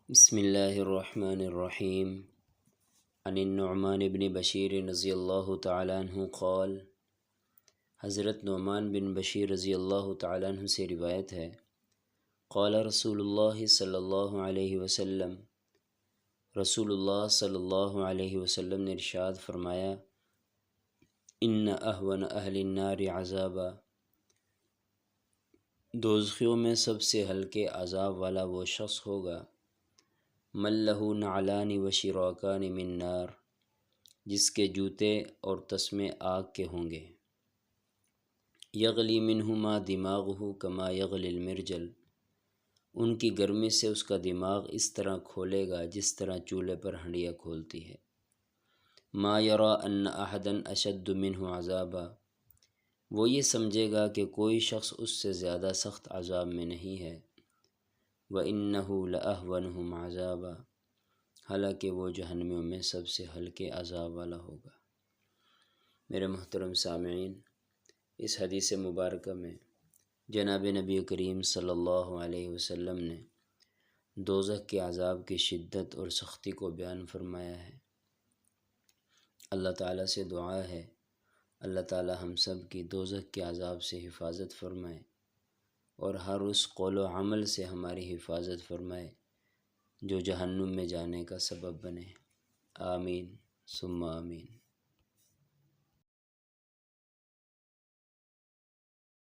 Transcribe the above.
بسم اللہ الرحمن الرحیم عن النعمان بن بشیر رضی اللہ تعالیٰ عنہ قال، حضرت نعمان بن بشیر رضی اللہ تعالیٰ عنہ سے روایت ہے، قال رسول اللہ صلی اللہ علیہ وسلم، رسول اللہ صلی اللہ علیہ وسلم نے ارشاد فرمایا، ان اہون اہل النار عذابا، دوزخیوں میں سب سے ہلکے عذاب والا وہ شخص ہوگا، من لہ نعلان و شراکان من نار، جس کے جوتے اور تسمے آگ کے ہوں گے، یغلی منہما دماغہ کما یغلی المرجل، ان کی گرمی سے اس کا دماغ اس طرح کھولے گا جس طرح چولہے پر ہنڈیا کھولتی ہے، ما یری ان احدا اشد منہ عذابا، وہ یہ سمجھے گا کہ کوئی شخص اس سے زیادہ سخت عذاب میں نہیں ہے، وَإِنَّهُ لَأَهْوَنُهُمْ عَذَابًا، حالانکہ وہ جہنمیوں میں سب سے ہلکے عذاب والا ہوگا۔ میرے محترم سامعین، اس حدیث مبارکہ میں جناب نبی کریم صلی اللہ علیہ وسلم نے دوزخ کے عذاب کی شدت اور سختی کو بیان فرمایا ہے۔ اللہ تعالیٰ سے دعا ہے، اللہ تعالیٰ ہم سب کی دوزخ کے عذاب سے حفاظت فرمائے اور ہر اس قول و عمل سے ہماری حفاظت فرمائے جو جہنم میں جانے کا سبب بنے۔ آمین ثم آمین۔